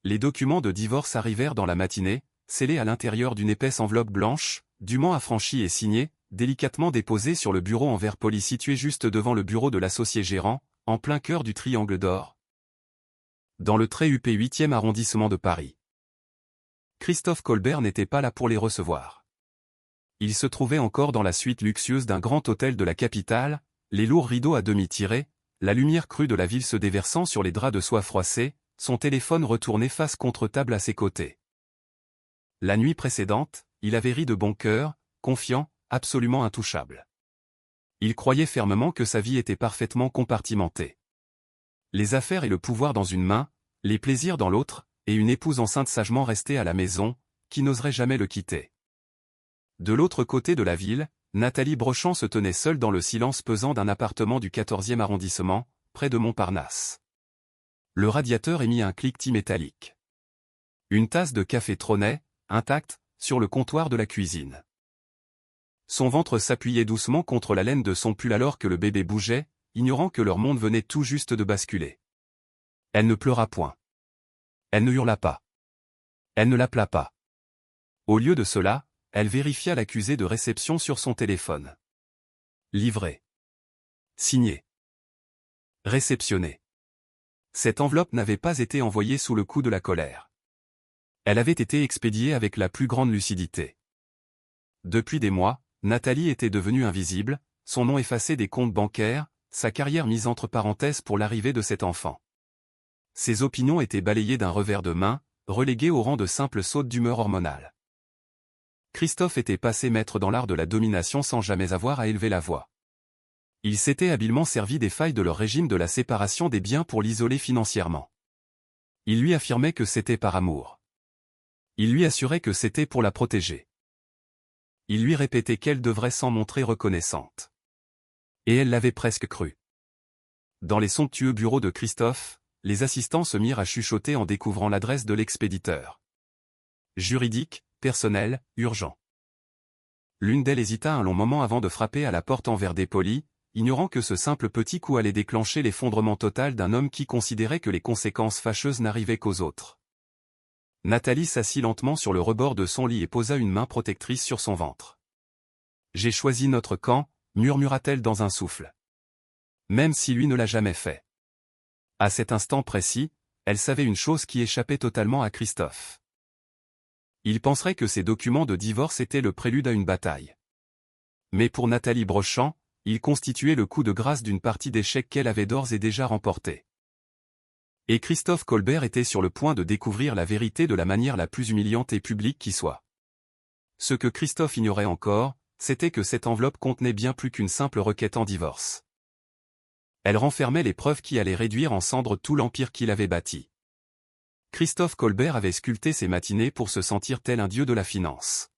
Les documents de divorce arrivèrent dans la matinée, scellés à l'intérieur d'une épaisse enveloppe blanche, dûment affranchie et signée, délicatement déposée sur le bureau en verre poli situé juste devant le bureau de l'associé gérant, en plein cœur du Triangle d'Or, dans le très huppé 8e arrondissement de Paris. Christophe Colbert n'était pas là pour les recevoir. Il se trouvait encore dans la suite luxueuse d'un grand hôtel de la capitale, les lourds rideaux à demi tirés, la lumière crue de la ville se déversant sur les draps de soie froissés, son téléphone retourné face contre table à ses côtés. La nuit précédente, il avait ri de bon cœur, confiant, absolument intouchable. Il croyait fermement que sa vie était parfaitement compartimentée. Les affaires et le pouvoir dans une main, les plaisirs dans l'autre, et une épouse enceinte sagement restée à la maison, qui n'oserait jamais le quitter. De l'autre côté de la ville, Nathalie Brochant se tenait seule dans le silence pesant d'un appartement du 14e arrondissement, près de Montparnasse. Le radiateur émit un cliquetis métallique. Une tasse de café trônait, intacte, sur le comptoir de la cuisine. Son ventre s'appuyait doucement contre la laine de son pull alors que le bébé bougeait, ignorant que leur monde venait tout juste de basculer. Elle ne pleura point. Elle ne hurla pas. Elle ne l'appela pas. Au lieu de cela, elle vérifia l'accusé de réception sur son téléphone. Livré. Signé. Réceptionné. Cette enveloppe n'avait pas été envoyée sous le coup de la colère. Elle avait été expédiée avec la plus grande lucidité. Depuis des mois, Nathalie était devenue invisible, son nom effacé des comptes bancaires, sa carrière mise entre parenthèses pour l'arrivée de cet enfant. Ses opinions étaient balayées d'un revers de main, reléguées au rang de simples sautes d'humeur hormonale. Christophe était passé maître dans l'art de la domination sans jamais avoir à élever la voix. Il s'était habilement servi des failles de leur régime de la séparation des biens pour l'isoler financièrement. Il lui affirmait que c'était par amour. Il lui assurait que c'était pour la protéger. Il lui répétait qu'elle devrait s'en montrer reconnaissante. Et elle l'avait presque cru. Dans les somptueux bureaux de Christophe, les assistants se mirent à chuchoter en découvrant l'adresse de l'expéditeur. Juridique, personnel, urgent. L'une d'elles hésita un long moment avant de frapper à la porte en verre dépoli, ignorant que ce simple petit coup allait déclencher l'effondrement total d'un homme qui considérait que les conséquences fâcheuses n'arrivaient qu'aux autres. Nathalie s'assit lentement sur le rebord de son lit et posa une main protectrice sur son ventre. « J'ai choisi notre camp », murmura-t-elle dans un souffle. Même si lui ne l'a jamais fait. À cet instant précis, elle savait une chose qui échappait totalement à Christophe. Il penserait que ces documents de divorce étaient le prélude à une bataille. Mais pour Nathalie Brochant, ils constituaient le coup de grâce d'une partie d'échecs qu'elle avait d'ores et déjà remportée. Et Christophe Colbert était sur le point de découvrir la vérité de la manière la plus humiliante et publique qui soit. Ce que Christophe ignorait encore, c'était que cette enveloppe contenait bien plus qu'une simple requête en divorce. Elle renfermait les preuves qui allaient réduire en cendres tout l'empire qu'il avait bâti. Christophe Colbert avait sculpté ses matinées pour se sentir tel un dieu de la finance.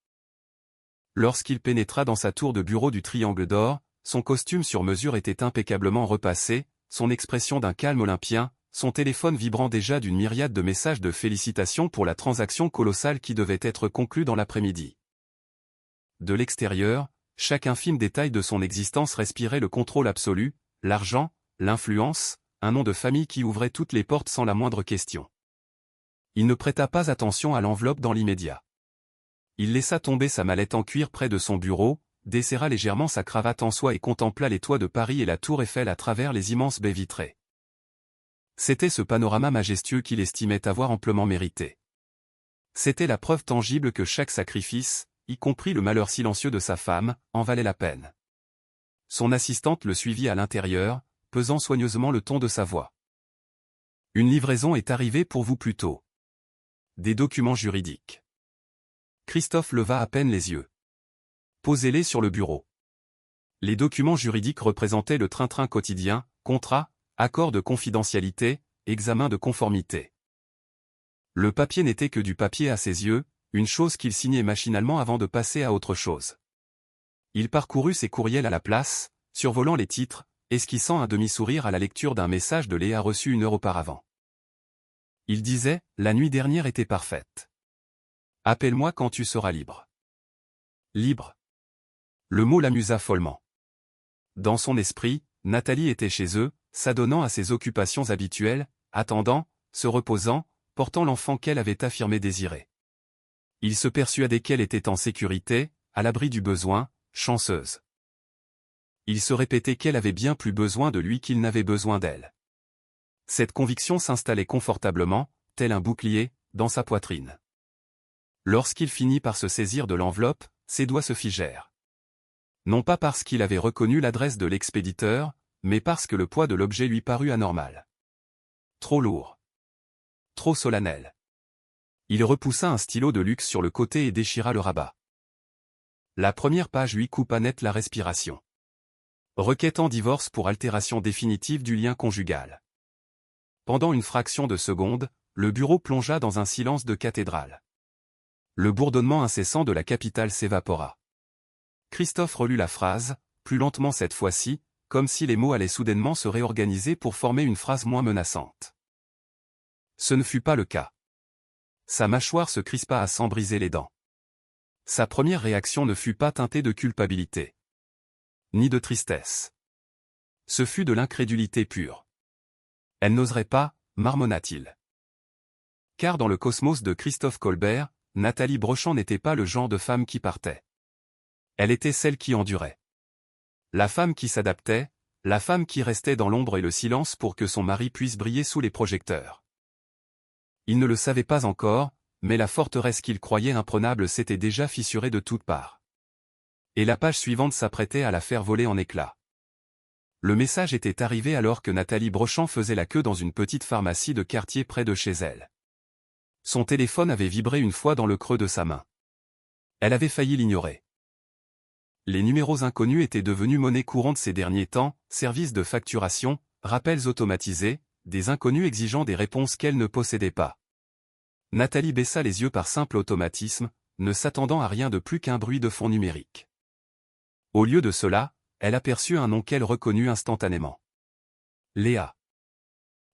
Lorsqu'il pénétra dans sa tour de bureau du Triangle d'Or, son costume sur mesure était impeccablement repassé, son expression d'un calme olympien, son téléphone vibrant déjà d'une myriade de messages de félicitations pour la transaction colossale qui devait être conclue dans l'après-midi. De l'extérieur, chaque infime détail de son existence respirait le contrôle absolu, l'argent, l'influence, un nom de famille qui ouvrait toutes les portes sans la moindre question. Il ne prêta pas attention à l'enveloppe dans l'immédiat. Il laissa tomber sa mallette en cuir près de son bureau, desserra légèrement sa cravate en soie et contempla les toits de Paris et la tour Eiffel à travers les immenses baies vitrées. C'était ce panorama majestueux qu'il estimait avoir amplement mérité. C'était la preuve tangible que chaque sacrifice, y compris le malheur silencieux de sa femme, en valait la peine. Son assistante le suivit à l'intérieur, pesant soigneusement le ton de sa voix. « Une livraison est arrivée pour vous plus tôt. Des documents juridiques. » Christophe leva à peine les yeux. « Posez-les sur le bureau. » Les documents juridiques représentaient le train-train quotidien, contrat, accord de confidentialité, examen de conformité. Le papier n'était que du papier à ses yeux, une chose qu'il signait machinalement avant de passer à autre chose. Il parcourut ses courriels à la place, survolant les titres, esquissant un demi-sourire à la lecture d'un message de Léa reçu 1 heure auparavant. Il disait « La nuit dernière était parfaite. Appelle-moi quand tu seras libre. » Libre. Le mot l'amusa follement. Dans son esprit, Nathalie était chez eux, s'adonnant à ses occupations habituelles, attendant, se reposant, portant l'enfant qu'elle avait affirmé désirer. Il se persuadait qu'elle était en sécurité, à l'abri du besoin, chanceuse. Il se répétait qu'elle avait bien plus besoin de lui qu'il n'avait besoin d'elle. Cette conviction s'installait confortablement, tel un bouclier, dans sa poitrine. Lorsqu'il finit par se saisir de l'enveloppe, ses doigts se figèrent. Non pas parce qu'il avait reconnu l'adresse de l'expéditeur, mais parce que le poids de l'objet lui parut anormal. Trop lourd. Trop solennel. Il repoussa un stylo de luxe sur le côté et déchira le rabat. La première page lui coupa net la respiration. Requête en divorce pour altération définitive du lien conjugal. Pendant une fraction de seconde, le bureau plongea dans un silence de cathédrale. Le bourdonnement incessant de la capitale s'évapora. Christophe relut la phrase, plus lentement cette fois-ci, comme si les mots allaient soudainement se réorganiser pour former une phrase moins menaçante. Ce ne fut pas le cas. Sa mâchoire se crispa à s'en briser les dents. Sa première réaction ne fut pas teintée de culpabilité. Ni de tristesse. Ce fut de l'incrédulité pure. Elle n'oserait pas, marmonna-t-il. Car dans le cosmos de Christophe Colbert, Nathalie Brochant n'était pas le genre de femme qui partait. Elle était celle qui endurait. La femme qui s'adaptait, la femme qui restait dans l'ombre et le silence pour que son mari puisse briller sous les projecteurs. Il ne le savait pas encore, mais la forteresse qu'il croyait imprenable s'était déjà fissurée de toutes parts. Et la page suivante s'apprêtait à la faire voler en éclats. Le message était arrivé alors que Nathalie Brochant faisait la queue dans une petite pharmacie de quartier près de chez elle. Son téléphone avait vibré une fois dans le creux de sa main. Elle avait failli l'ignorer. Les numéros inconnus étaient devenus monnaie courante ces derniers temps, services de facturation, rappels automatisés, des inconnus exigeant des réponses qu'elle ne possédait pas. Nathalie baissa les yeux par simple automatisme, ne s'attendant à rien de plus qu'un bruit de fond numérique. Au lieu de cela, elle aperçut un nom qu'elle reconnut instantanément. Léa.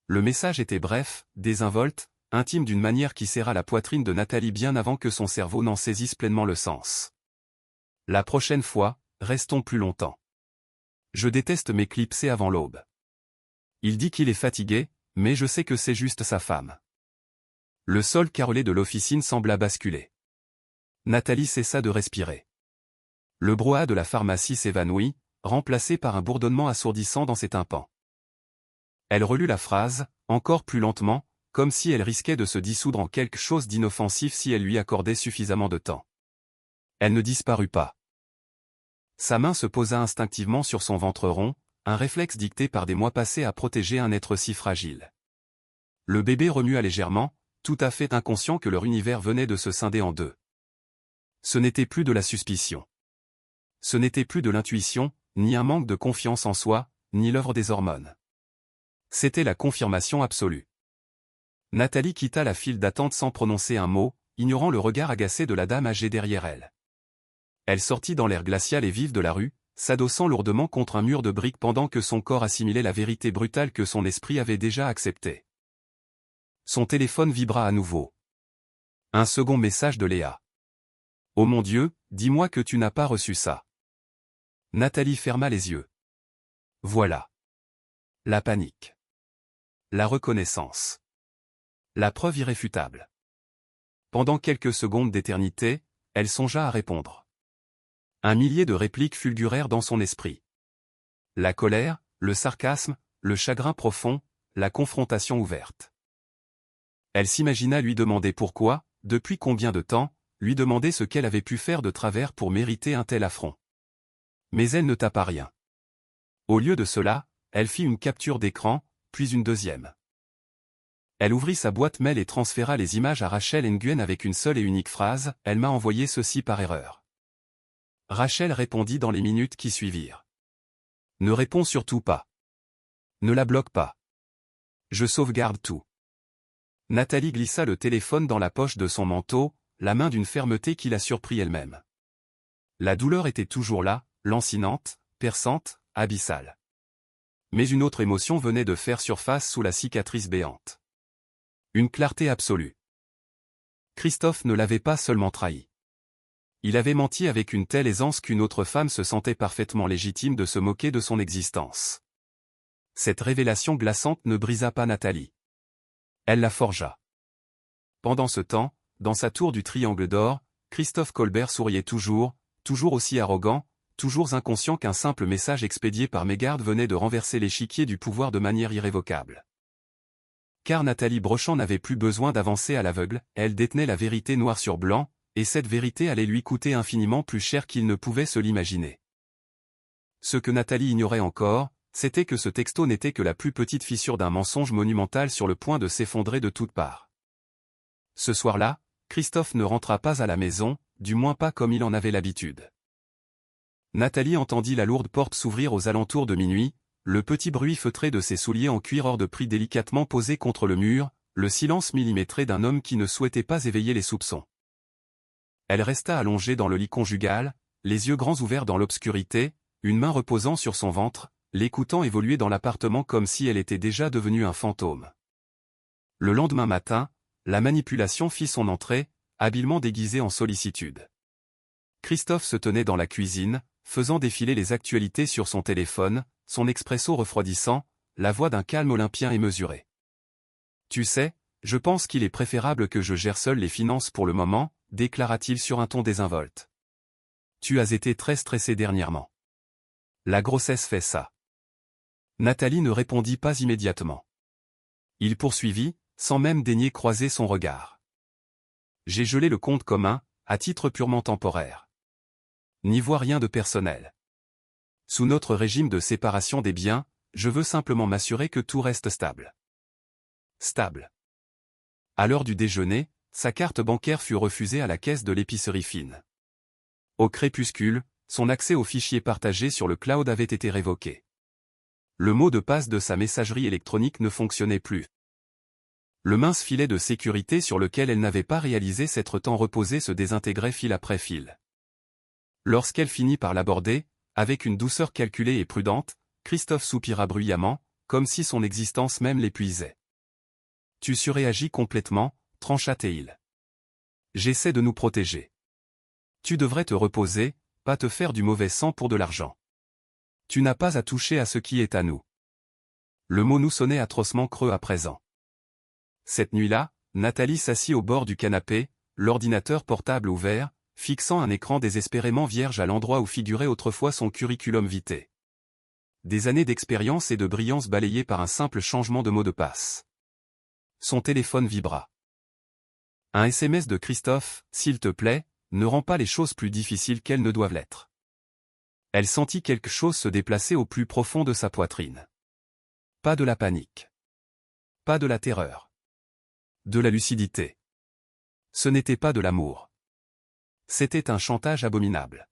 Le message était bref, désinvolte, intime d'une manière qui serra la poitrine de Nathalie bien avant que son cerveau n'en saisisse pleinement le sens. La prochaine fois, restons plus longtemps. Je déteste m'éclipser avant l'aube. Il dit qu'il est fatigué, mais je sais que c'est juste sa femme. Le sol carrelé de l'officine sembla basculer. Nathalie cessa de respirer. Le brouhaha de la pharmacie s'évanouit, remplacé par un bourdonnement assourdissant dans ses tympans. Elle relut la phrase, encore plus lentement, comme si elle risquait de se dissoudre en quelque chose d'inoffensif si elle lui accordait suffisamment de temps. Elle ne disparut pas. Sa main se posa instinctivement sur son ventre rond, un réflexe dicté par des mois passés à protéger un être si fragile. Le bébé remua légèrement, tout à fait inconscient que leur univers venait de se scinder en deux. Ce n'était plus de la suspicion. Ce n'était plus de l'intuition, ni un manque de confiance en soi, ni l'œuvre des hormones. C'était la confirmation absolue. Nathalie quitta la file d'attente sans prononcer un mot, ignorant le regard agacé de la dame âgée derrière elle. Elle sortit dans l'air glacial et vif de la rue, s'adossant lourdement contre un mur de briques pendant que son corps assimilait la vérité brutale que son esprit avait déjà acceptée. Son téléphone vibra à nouveau. Un second message de Léa. « Oh mon Dieu, dis-moi que tu n'as pas reçu ça. » Nathalie ferma les yeux. Voilà. La panique. La reconnaissance. La preuve irréfutable. Pendant quelques secondes d'éternité, elle songea à répondre. Un millier de répliques fulgurèrent dans son esprit. La colère, le sarcasme, le chagrin profond, la confrontation ouverte. Elle s'imagina lui demander pourquoi, depuis combien de temps, lui demander ce qu'elle avait pu faire de travers pour mériter un tel affront. Mais elle ne tapa rien. Au lieu de cela, elle fit une capture d'écran, puis une deuxième. Elle ouvrit sa boîte mail et transféra les images à Rachel Nguyen avec une seule et unique phrase, « Elle m'a envoyé ceci par erreur. » Rachel répondit dans les minutes qui suivirent. « Ne réponds surtout pas. Ne la bloque pas. Je sauvegarde tout. » Nathalie glissa le téléphone dans la poche de son manteau, la main d'une fermeté qui la surprit elle-même. La douleur était toujours là, lancinante, perçante, abyssale. Mais une autre émotion venait de faire surface sous la cicatrice béante. Une clarté absolue. Christophe ne l'avait pas seulement trahi. Il avait menti avec une telle aisance qu'une autre femme se sentait parfaitement légitime de se moquer de son existence. Cette révélation glaçante ne brisa pas Nathalie. Elle la forgea. Pendant ce temps, dans sa tour du Triangle d'Or, Christophe Colbert souriait toujours aussi arrogant, toujours inconscient qu'un simple message expédié par mégarde venait de renverser l'échiquier du pouvoir de manière irrévocable. Car Nathalie Brochant n'avait plus besoin d'avancer à l'aveugle, elle détenait la vérité noir sur blanc, et cette vérité allait lui coûter infiniment plus cher qu'il ne pouvait se l'imaginer. Ce que Nathalie ignorait encore, c'était que ce texto n'était que la plus petite fissure d'un mensonge monumental sur le point de s'effondrer de toutes parts. Ce soir-là, Christophe ne rentra pas à la maison, du moins pas comme il en avait l'habitude. Nathalie entendit la lourde porte s'ouvrir aux alentours de minuit, le petit bruit feutré de ses souliers en cuir hors de prix délicatement posés contre le mur, le silence millimétré d'un homme qui ne souhaitait pas éveiller les soupçons. Elle resta allongée dans le lit conjugal, les yeux grands ouverts dans l'obscurité, une main reposant sur son ventre, l'écoutant évoluer dans l'appartement comme si elle était déjà devenue un fantôme. Le lendemain matin, la manipulation fit son entrée, habilement déguisée en sollicitude. Christophe se tenait dans la cuisine, faisant défiler les actualités sur son téléphone, son expresso refroidissant, la voix d'un calme olympien et mesuré. « Tu sais, je pense qu'il est préférable que je gère seul les finances pour le moment, déclara-t-il sur un ton désinvolte. Tu as été très stressé dernièrement. La grossesse fait ça. Nathalie ne répondit pas immédiatement. Il poursuivit, sans même daigner croiser son regard. J'ai gelé le compte commun, à titre purement temporaire. N'y vois rien de personnel. Sous notre régime de séparation des biens, je veux simplement m'assurer que tout reste stable. Stable. À l'heure du déjeuner, sa carte bancaire fut refusée à la caisse de l'épicerie fine. Au crépuscule, son accès aux fichiers partagés sur le cloud avait été révoqué. Le mot de passe de sa messagerie électronique ne fonctionnait plus. Le mince filet de sécurité sur lequel elle n'avait pas réalisé s'être tant reposé se désintégrait fil après fil. Lorsqu'elle finit par l'aborder, avec une douceur calculée et prudente, Christophe soupira bruyamment, comme si son existence même l'épuisait. « Tu surréagis complètement, » trancha-t-il. « J'essaie de nous protéger. Tu devrais te reposer, pas te faire du mauvais sang pour de l'argent. Tu n'as pas à toucher à ce qui est à nous. » Le mot nous sonnait atrocement creux à présent. Cette nuit-là, Nathalie s'assit au bord du canapé, l'ordinateur portable ouvert, fixant un écran désespérément vierge à l'endroit où figurait autrefois son curriculum vitae. Des années d'expérience et de brillance balayées par un simple changement de mot de passe. Son téléphone vibra. Un SMS de Christophe, « S'il te plaît, ne rends pas les choses plus difficiles qu'elles ne doivent l'être. » Elle sentit quelque chose se déplacer au plus profond de sa poitrine. Pas de la panique. Pas de la terreur. De la lucidité. Ce n'était pas de l'amour. C'était un chantage abominable.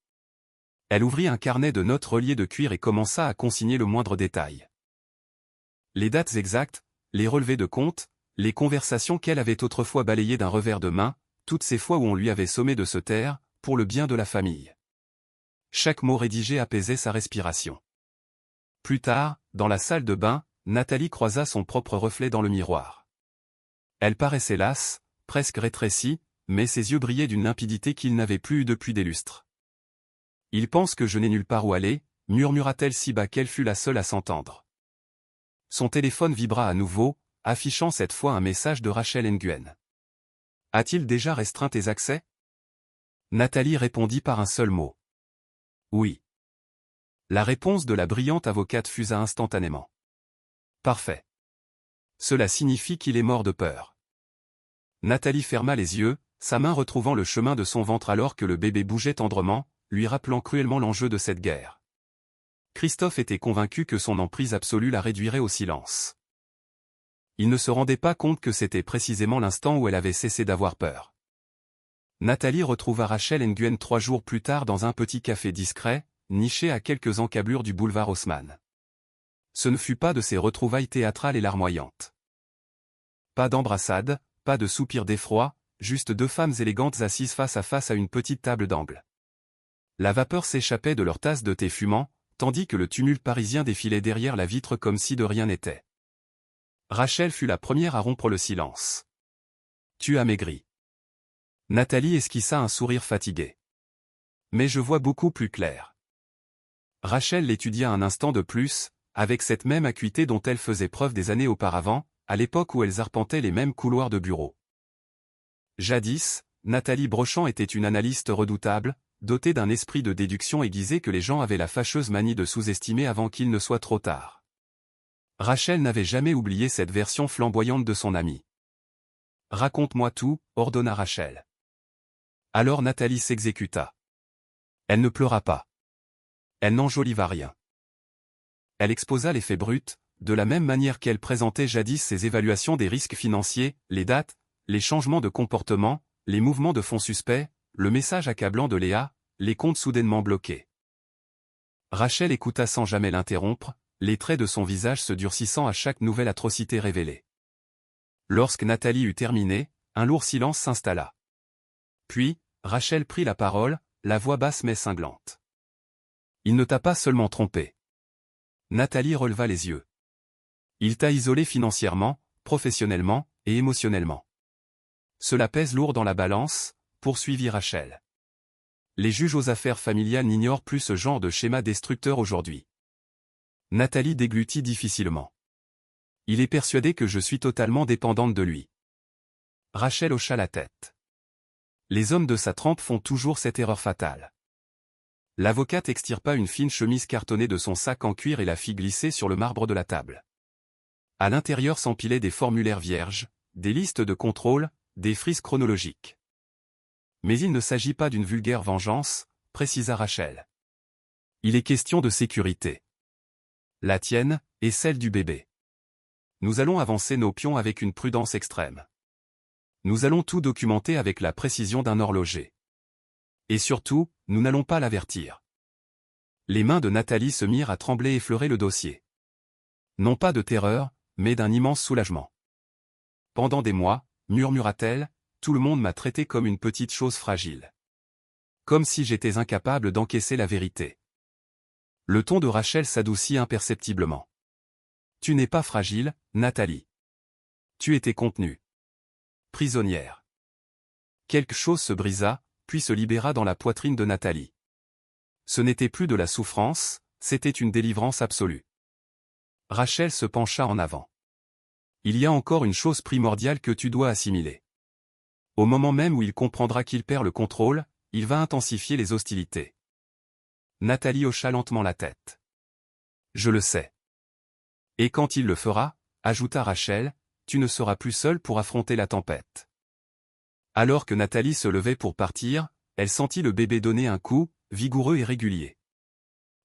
Elle ouvrit un carnet de notes relié de cuir et commença à consigner le moindre détail. Les dates exactes, les relevés de compte, les conversations qu'elle avait autrefois balayées d'un revers de main, toutes ces fois où on lui avait sommé de se taire, pour le bien de la famille. Chaque mot rédigé apaisait sa respiration. Plus tard, dans la salle de bain, Nathalie croisa son propre reflet dans le miroir. Elle paraissait lasse, presque rétrécie, mais ses yeux brillaient d'une limpidité qu'il n'avait plus eue depuis des lustres. « Il pense que je n'ai nulle part où aller », murmura-t-elle si bas qu'elle fut la seule à s'entendre. Son téléphone vibra à nouveau, affichant cette fois un message de Rachel Nguyen. « A-t-il déjà restreint tes accès ?» Nathalie répondit par un seul mot. « Oui. » La réponse de la brillante avocate fusa instantanément. « Parfait. Cela signifie qu'il est mort de peur. » Nathalie ferma les yeux, sa main retrouvant le chemin de son ventre alors que le bébé bougeait tendrement, lui rappelant cruellement l'enjeu de cette guerre. Christophe était convaincu que son emprise absolue la réduirait au silence. Il ne se rendait pas compte que c'était précisément l'instant où elle avait cessé d'avoir peur. Nathalie retrouva Rachel Nguyen 3 jours plus tard dans un petit café discret, niché à quelques encablures du boulevard Haussmann. Ce ne fut pas de ces retrouvailles théâtrales et larmoyantes. Pas d'embrassade, pas de soupir d'effroi, juste 2 femmes élégantes assises face à face à une petite table d'angle. La vapeur s'échappait de leur tasse de thé fumant, tandis que le tumulte parisien défilait derrière la vitre comme si de rien n'était. Rachel fut la première à rompre le silence. « Tu as maigri. » Nathalie esquissa un sourire fatigué. « Mais je vois beaucoup plus clair. » Rachel l'étudia un instant de plus, avec cette même acuité dont elle faisait preuve des années auparavant, à l'époque où elles arpentaient les mêmes couloirs de bureau. Jadis, Nathalie Brochant était une analyste redoutable, dotée d'un esprit de déduction aiguisé que les gens avaient la fâcheuse manie de sous-estimer avant qu'il ne soit trop tard. Rachel n'avait jamais oublié cette version flamboyante de son amie. « Raconte-moi tout », ordonna Rachel. Alors Nathalie s'exécuta. Elle ne pleura pas. Elle n'enjoliva rien. Elle exposa les faits bruts, de la même manière qu'elle présentait jadis ses évaluations des risques financiers, les dates, les changements de comportement, les mouvements de fonds suspects, le message accablant de Léa, les comptes soudainement bloqués. Rachel écouta sans jamais l'interrompre, les traits de son visage se durcissant à chaque nouvelle atrocité révélée. Lorsque Nathalie eut terminé, un lourd silence s'installa. Puis, Rachel prit la parole, la voix basse mais cinglante. « Il ne t'a pas seulement trompé. » Nathalie releva les yeux. « Il t'a isolé financièrement, professionnellement et émotionnellement. » Cela pèse lourd dans la balance, poursuivit Rachel. Les juges aux affaires familiales n'ignorent plus ce genre de schéma destructeur aujourd'hui. Nathalie déglutit difficilement. Il est persuadé que je suis totalement dépendante de lui. Rachel hocha la tête. Les hommes de sa trempe font toujours cette erreur fatale. L'avocate extirpa une fine chemise cartonnée de son sac en cuir et la fit glisser sur le marbre de la table. À l'intérieur s'empilaient des formulaires vierges, des listes de contrôle, des frises chronologiques. Mais il ne s'agit pas d'une vulgaire vengeance, précisa Rachel. Il est question de sécurité. La tienne, et celle du bébé. Nous allons avancer nos pions avec une prudence extrême. Nous allons tout documenter avec la précision d'un horloger. Et surtout, nous n'allons pas l'avertir. Les mains de Nathalie se mirent à trembler et effleurer le dossier. Non pas de terreur, mais d'un immense soulagement. Pendant des mois, murmura-t-elle, tout le monde m'a traité comme une petite chose fragile. Comme si j'étais incapable d'encaisser la vérité. Le ton de Rachel s'adoucit imperceptiblement. Tu n'es pas fragile, Nathalie. Tu étais contenue. Prisonnière. Quelque chose se brisa, puis se libéra dans la poitrine de Nathalie. Ce n'était plus de la souffrance, c'était une délivrance absolue. Rachel se pencha en avant. Il y a encore une chose primordiale que tu dois assimiler. Au moment même où il comprendra qu'il perd le contrôle, il va intensifier les hostilités. Nathalie hocha lentement la tête. Je le sais. Et quand il le fera, ajouta Rachel, tu ne seras plus seule pour affronter la tempête. Alors que Nathalie se levait pour partir, elle sentit le bébé donner un coup, vigoureux et régulier.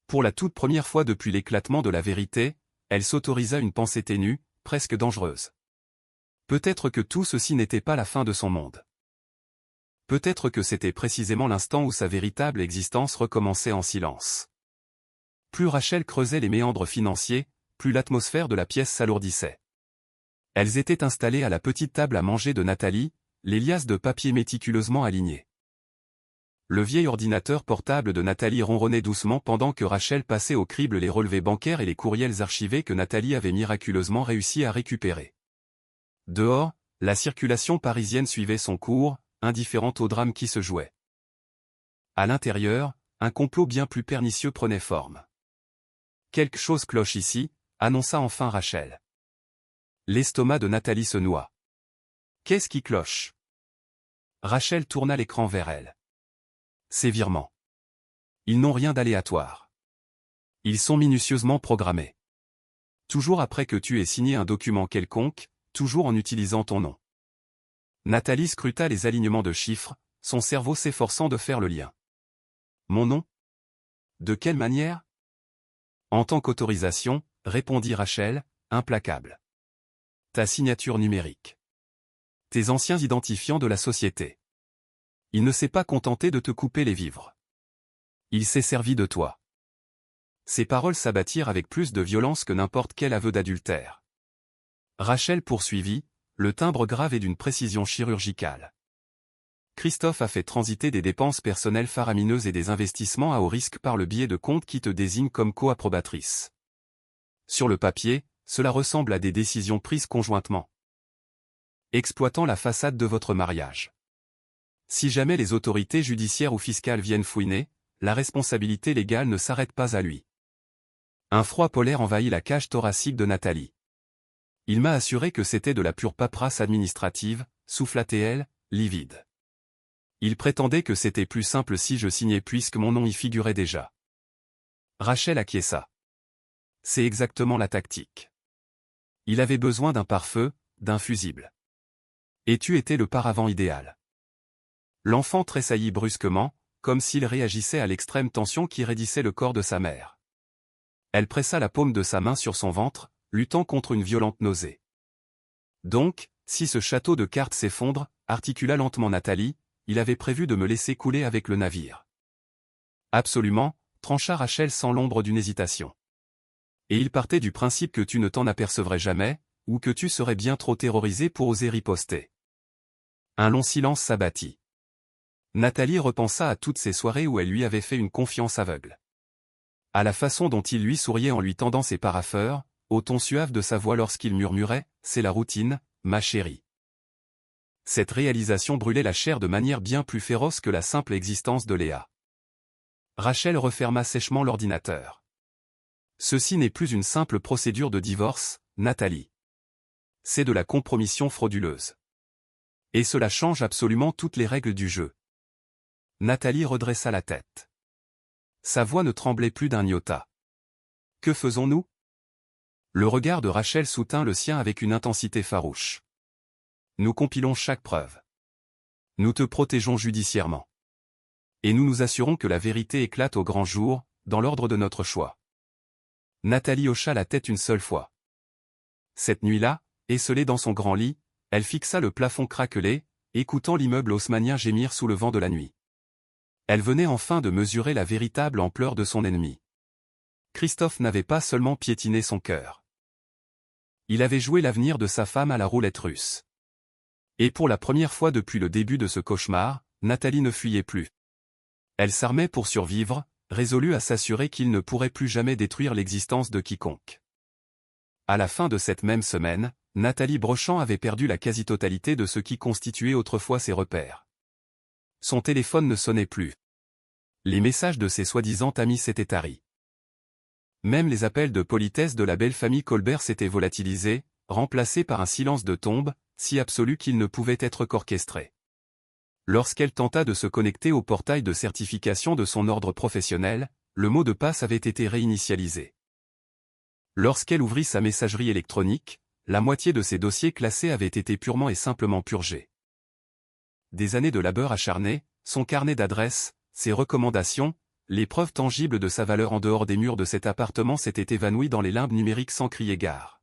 Pour la toute première fois depuis l'éclatement de la vérité, elle s'autorisa une pensée ténue, presque dangereuse. Peut-être que tout ceci n'était pas la fin de son monde. Peut-être que c'était précisément l'instant où sa véritable existence recommençait en silence. Plus Rachel creusait les méandres financiers, plus l'atmosphère de la pièce s'alourdissait. Elles étaient installées à la petite table à manger de Nathalie, les liasses de papier méticuleusement alignées. Le vieil ordinateur portable de Nathalie ronronnait doucement pendant que Rachel passait au crible les relevés bancaires et les courriels archivés que Nathalie avait miraculeusement réussi à récupérer. Dehors, la circulation parisienne suivait son cours, indifférente au drame qui se jouait. À l'intérieur, un complot bien plus pernicieux prenait forme. Quelque chose cloche ici, annonça enfin Rachel. L'estomac de Nathalie se noua. Qu'est-ce qui cloche? Rachel tourna l'écran vers elle. Ces virements. Ils n'ont rien d'aléatoire. Ils sont minutieusement programmés. Toujours après que tu aies signé un document quelconque, toujours en utilisant ton nom. Nathalie scruta les alignements de chiffres, son cerveau s'efforçant de faire le lien. Mon nom? De quelle manière? En tant qu'autorisation, répondit Rachel, implacable. Ta signature numérique. Tes anciens identifiants de la société. Il ne s'est pas contenté de te couper les vivres. Il s'est servi de toi. Ses paroles s'abattirent avec plus de violence que n'importe quel aveu d'adultère. Rachel poursuivit, le timbre grave et d'une précision chirurgicale. Christophe a fait transiter des dépenses personnelles faramineuses et des investissements à haut risque par le biais de comptes qui te désignent comme co-approbatrice. Sur le papier, cela ressemble à des décisions prises conjointement. Exploitant la façade de votre mariage. Si jamais les autorités judiciaires ou fiscales viennent fouiner, la responsabilité légale ne s'arrête pas à lui. Un froid polaire envahit la cage thoracique de Nathalie. Il m'a assuré que c'était de la pure paperasse administrative, souffla-t-elle, livide. Il prétendait que c'était plus simple si je signais puisque mon nom y figurait déjà. Rachel acquiesça. C'est exactement la tactique. Il avait besoin d'un pare-feu, d'un fusible. Et tu étais le paravent idéal. L'enfant tressaillit brusquement, comme s'il réagissait à l'extrême tension qui raidissait le corps de sa mère. Elle pressa la paume de sa main sur son ventre, luttant contre une violente nausée. Donc, si ce château de cartes s'effondre, articula lentement Nathalie, il avait prévu de me laisser couler avec le navire. Absolument, trancha Rachel sans l'ombre d'une hésitation. Et il partait du principe que tu ne t'en apercevrais jamais, ou que tu serais bien trop terrorisé pour oser riposter. Un long silence s'abattit. Nathalie repensa à toutes ces soirées où elle lui avait fait une confiance aveugle. À la façon dont il lui souriait en lui tendant ses parapheurs, au ton suave de sa voix lorsqu'il murmurait « C'est la routine, ma chérie ». Cette réalisation brûlait la chair de manière bien plus féroce que la simple existence de Léa. Rachel referma sèchement l'ordinateur. Ceci n'est plus une simple procédure de divorce, Nathalie. C'est de la compromission frauduleuse. Et cela change absolument toutes les règles du jeu. Nathalie redressa la tête. Sa voix ne tremblait plus d'un iota. Que faisons-nous? Le regard de Rachel soutint le sien avec une intensité farouche. Nous compilons chaque preuve. Nous te protégeons judiciairement. Et nous nous assurons que la vérité éclate au grand jour, dans l'ordre de notre choix. Nathalie hocha la tête une seule fois. Cette nuit-là, esselée dans son grand lit, elle fixa le plafond craquelé, écoutant l'immeuble haussmannien gémir sous le vent de la nuit. Elle venait enfin de mesurer la véritable ampleur de son ennemi. Christophe n'avait pas seulement piétiné son cœur. Il avait joué l'avenir de sa femme à la roulette russe. Et pour la première fois depuis le début de ce cauchemar, Nathalie ne fuyait plus. Elle s'armait pour survivre, résolue à s'assurer qu'il ne pourrait plus jamais détruire l'existence de quiconque. À la fin de cette même semaine, Nathalie Brochant avait perdu la quasi-totalité de ce qui constituait autrefois ses repères. Son téléphone ne sonnait plus. Les messages de ses soi-disant amis s'étaient taris. Même les appels de politesse de la belle famille Colbert s'étaient volatilisés, remplacés par un silence de tombe, si absolu qu'il ne pouvait être qu'orchestré. Lorsqu'elle tenta de se connecter au portail de certification de son ordre professionnel, le mot de passe avait été réinitialisé. Lorsqu'elle ouvrit sa messagerie électronique, la moitié de ses dossiers classés avaient été purement et simplement purgés. Des années de labeur acharné, son carnet d'adresses, ses recommandations, les preuves tangibles de sa valeur en dehors des murs de cet appartement s'étaient évanouies dans les limbes numériques sans crier gare.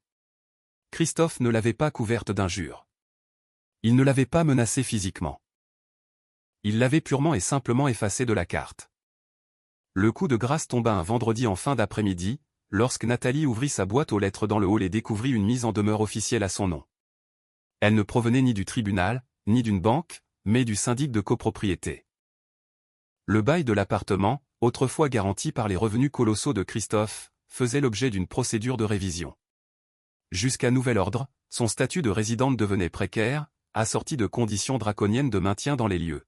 Christophe ne l'avait pas couverte d'injures. Il ne l'avait pas menacée physiquement. Il l'avait purement et simplement effacée de la carte. Le coup de grâce tomba un vendredi en fin d'après-midi, lorsque Nathalie ouvrit sa boîte aux lettres dans le hall et découvrit une mise en demeure officielle à son nom. Elle ne provenait ni du tribunal, ni d'une banque, mais du syndic de copropriété. Le bail de l'appartement, autrefois garanti par les revenus colossaux de Christophe, faisait l'objet d'une procédure de révision. Jusqu'à nouvel ordre, son statut de résidente devenait précaire, assorti de conditions draconiennes de maintien dans les lieux.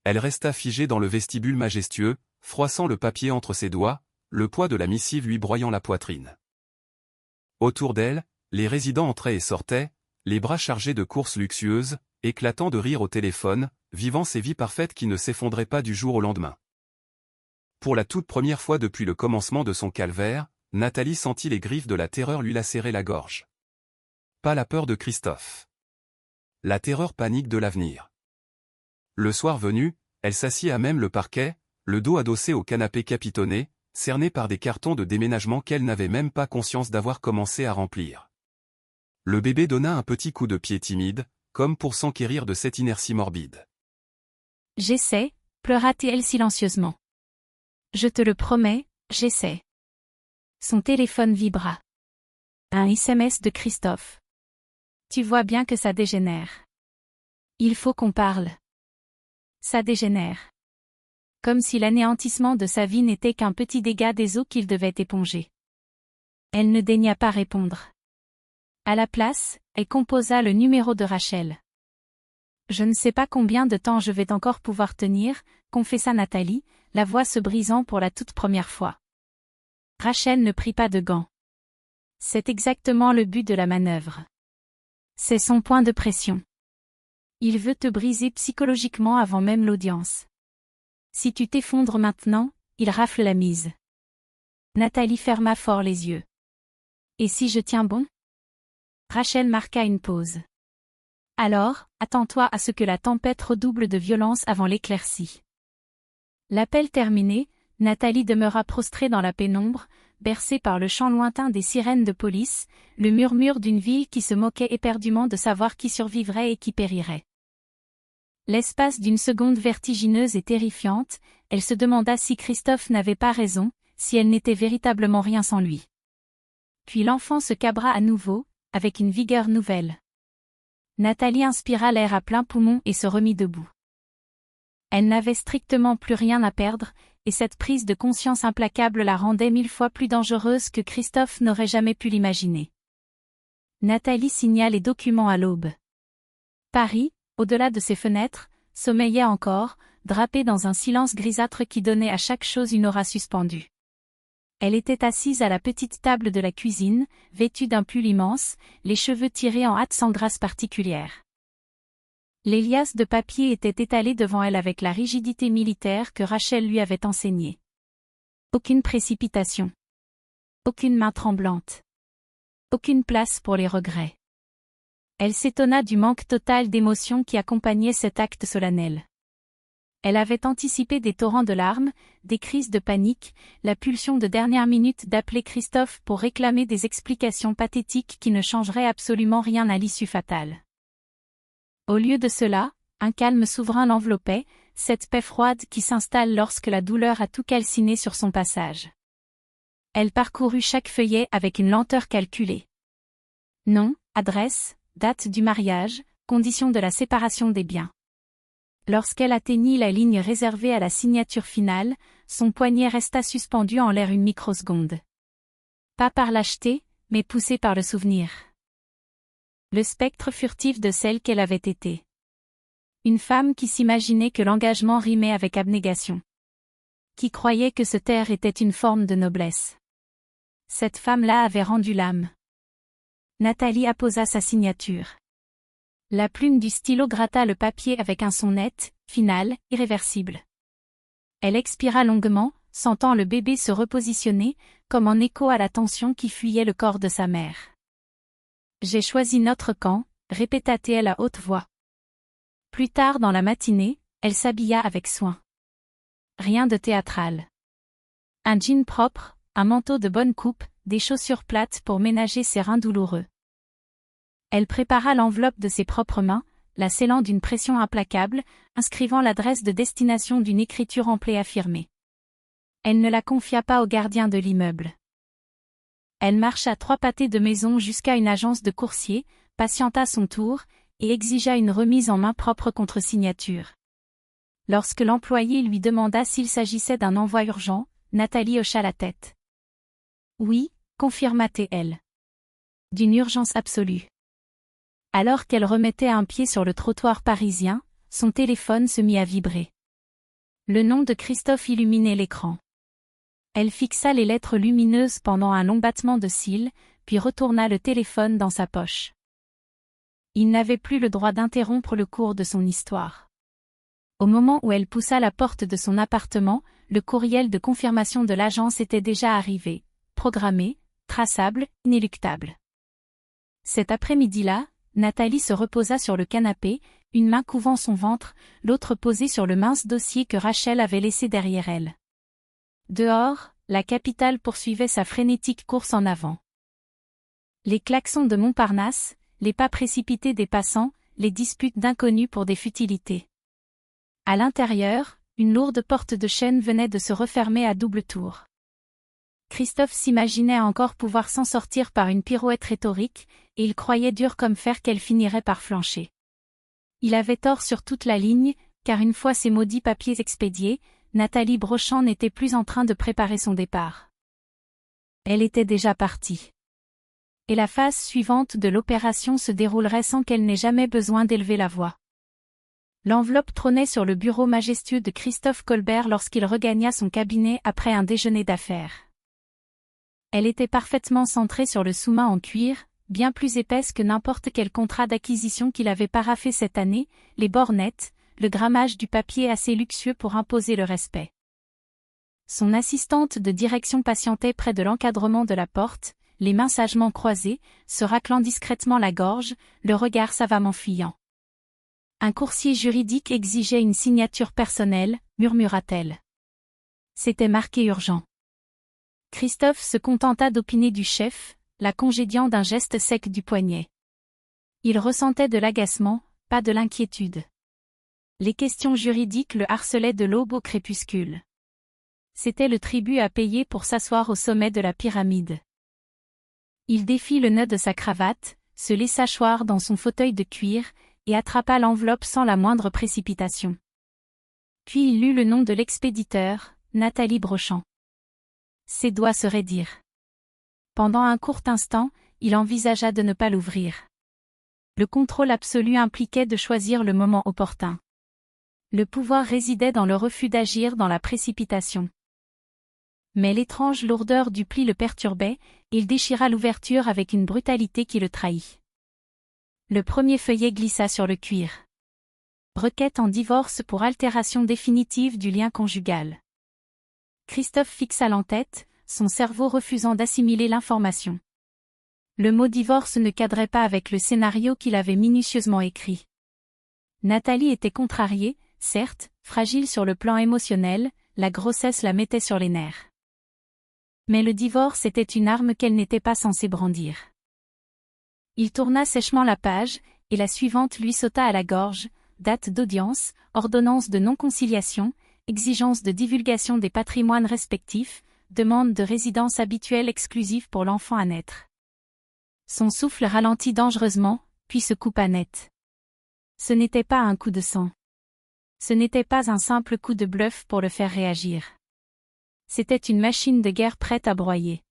Elle resta figée dans le vestibule majestueux, froissant le papier entre ses doigts, le poids de la missive lui broyant la poitrine. Autour d'elle, les résidents entraient et sortaient, les bras chargés de courses luxueuses, éclatant de rire au téléphone, vivant ces vies parfaites qui ne s'effondraient pas du jour au lendemain. Pour la toute première fois depuis le commencement de son calvaire, Nathalie sentit les griffes de la terreur lui lacérer la gorge. Pas la peur de Christophe. La terreur panique de l'avenir. Le soir venu, elle s'assit à même le parquet, le dos adossé au canapé capitonné, cerné par des cartons de déménagement qu'elle n'avait même pas conscience d'avoir commencé à remplir. Le bébé donna un petit coup de pied timide, comme pour s'enquérir de cette inertie morbide. J'essaie, pleura-t-elle silencieusement. Je te le promets, j'essaie. Son téléphone vibra. Un SMS de Christophe. Tu vois bien que ça dégénère. Il faut qu'on parle. Ça dégénère. Comme si l'anéantissement de sa vie n'était qu'un petit dégât des eaux qu'il devait éponger. Elle ne daigna pas répondre. À la place, elle composa le numéro de Rachel. Je ne sais pas combien de temps je vais encore pouvoir tenir, confessa Nathalie, la voix se brisant pour la toute première fois. Rachel ne prit pas de gants. C'est exactement le but de la manœuvre. C'est son point de pression. Il veut te briser psychologiquement avant même l'audience. Si tu t'effondres maintenant, il rafle la mise. Nathalie ferma fort les yeux. Et si je tiens bon? Rachel marqua une pause. Alors, attends-toi à ce que la tempête redouble de violence avant l'éclaircie. L'appel terminé, Nathalie demeura prostrée dans la pénombre, bercée par le chant lointain des sirènes de police, le murmure d'une ville qui se moquait éperdument de savoir qui survivrait et qui périrait. L'espace d'une seconde vertigineuse et terrifiante, elle se demanda si Christophe n'avait pas raison, si elle n'était véritablement rien sans lui. Puis l'enfant se cabra à nouveau, avec une vigueur nouvelle. Nathalie inspira l'air à plein poumon et se remit debout. Elle n'avait strictement plus rien à perdre, et cette prise de conscience implacable la rendait 1000 fois plus dangereuse que Christophe n'aurait jamais pu l'imaginer. Nathalie signa les documents à l'aube. Paris, au-delà de ses fenêtres, sommeillait encore, drapé dans un silence grisâtre qui donnait à chaque chose une aura suspendue. Elle était assise à la petite table de la cuisine, vêtue d'un pull immense, les cheveux tirés en hâte sans grâce particulière. Les liasses de papier étaient étalées devant elle avec la rigidité militaire que Rachel lui avait enseignée. Aucune précipitation. Aucune main tremblante. Aucune place pour les regrets. Elle s'étonna du manque total d'émotion qui accompagnait cet acte solennel. Elle avait anticipé des torrents de larmes, des crises de panique, la pulsion de dernière minute d'appeler Christophe pour réclamer des explications pathétiques qui ne changeraient absolument rien à l'issue fatale. Au lieu de cela, un calme souverain l'enveloppait, cette paix froide qui s'installe lorsque la douleur a tout calciné sur son passage. Elle parcourut chaque feuillet avec une lenteur calculée. Nom, adresse, date du mariage, conditions de la séparation des biens. Lorsqu'elle atteignit la ligne réservée à la signature finale, son poignet resta suspendu en l'air une microseconde. Pas par lâcheté, mais poussé par le souvenir. Le spectre furtif de celle qu'elle avait été. Une femme qui s'imaginait que l'engagement rimait avec abnégation. Qui croyait que se taire était une forme de noblesse. Cette femme-là avait rendu l'âme. Nathalie apposa sa signature. La plume du stylo gratta le papier avec un son net, final, irréversible. Elle expira longuement, sentant le bébé se repositionner, comme en écho à la tension qui fuyait le corps de sa mère. « J'ai choisi notre camp », répéta-t-elle à haute voix. Plus tard dans la matinée, elle s'habilla avec soin. Rien de théâtral. Un jean propre, un manteau de bonne coupe, des chaussures plates pour ménager ses reins douloureux. Elle prépara l'enveloppe de ses propres mains, la scellant d'une pression implacable, inscrivant l'adresse de destination d'une écriture ample et affirmée. Elle ne la confia pas au gardien de l'immeuble. Elle marcha 3 pâtés de maison jusqu'à une agence de coursier, patienta son tour, et exigea une remise en main propre contre signature. Lorsque l'employé lui demanda s'il s'agissait d'un envoi urgent, Nathalie hocha la tête. Oui, confirma-t-elle. D'une urgence absolue. Alors qu'elle remettait un pied sur le trottoir parisien, son téléphone se mit à vibrer. Le nom de Christophe illuminait l'écran. Elle fixa les lettres lumineuses pendant un long battement de cils, puis retourna le téléphone dans sa poche. Il n'avait plus le droit d'interrompre le cours de son histoire. Au moment où elle poussa la porte de son appartement, le courriel de confirmation de l'agence était déjà arrivé, programmé, traçable, inéluctable. Cet après-midi-là, Nathalie se reposa sur le canapé, une main couvant son ventre, l'autre posée sur le mince dossier que Rachel avait laissé derrière elle. Dehors, la capitale poursuivait sa frénétique course en avant. Les klaxons de Montparnasse, les pas précipités des passants, les disputes d'inconnus pour des futilités. À l'intérieur, une lourde porte de chêne venait de se refermer à double tour. Christophe s'imaginait encore pouvoir s'en sortir par une pirouette rhétorique, et il croyait dur comme fer qu'elle finirait par flancher. Il avait tort sur toute la ligne, car une fois ces maudits papiers expédiés, Nathalie Brochant n'était plus en train de préparer son départ. Elle était déjà partie. Et la phase suivante de l'opération se déroulerait sans qu'elle n'ait jamais besoin d'élever la voix. L'enveloppe trônait sur le bureau majestueux de Christophe Colbert lorsqu'il regagna son cabinet après un déjeuner d'affaires. Elle était parfaitement centrée sur le sous-main en cuir, bien plus épaisse que n'importe quel contrat d'acquisition qu'il avait paraphé cette année, les bords nets, le grammage du papier assez luxueux pour imposer le respect. Son assistante de direction patientait près de l'encadrement de la porte, les mains sagement croisées, se raclant discrètement la gorge, le regard savamment fuyant. Un coursier juridique exigeait une signature personnelle, murmura-t-elle. C'était marqué urgent. Christophe se contenta d'opiner du chef, la congédiant d'un geste sec du poignet. Il ressentait de l'agacement, pas de l'inquiétude. Les questions juridiques le harcelaient de l'aube au crépuscule. C'était le tribut à payer pour s'asseoir au sommet de la pyramide. Il défit le nœud de sa cravate, se laissa choir dans son fauteuil de cuir, et attrapa l'enveloppe sans la moindre précipitation. Puis il lut le nom de l'expéditeur, Nathalie Brochant. Ses doigts se raidirent. Pendant un court instant, il envisagea de ne pas l'ouvrir. Le contrôle absolu impliquait de choisir le moment opportun. Le pouvoir résidait dans le refus d'agir dans la précipitation. Mais l'étrange lourdeur du pli le perturbait, il déchira l'ouverture avec une brutalité qui le trahit. Le premier feuillet glissa sur le cuir. Requête en divorce pour altération définitive du lien conjugal. Christophe fixa l'entête, son cerveau refusant d'assimiler l'information. Le mot divorce ne cadrait pas avec le scénario qu'il avait minutieusement écrit. Nathalie était contrariée, certes, fragile sur le plan émotionnel, la grossesse la mettait sur les nerfs. Mais le divorce était une arme qu'elle n'était pas censée brandir. Il tourna sèchement la page, et la suivante lui sauta à la gorge, date d'audience, ordonnance de non-conciliation, exigence de divulgation des patrimoines respectifs, demande de résidence habituelle exclusive pour l'enfant à naître. Son souffle ralentit dangereusement, puis se coupa net. Ce n'était pas un coup de sang. Ce n'était pas un simple coup de bluff pour le faire réagir. C'était une machine de guerre prête à broyer.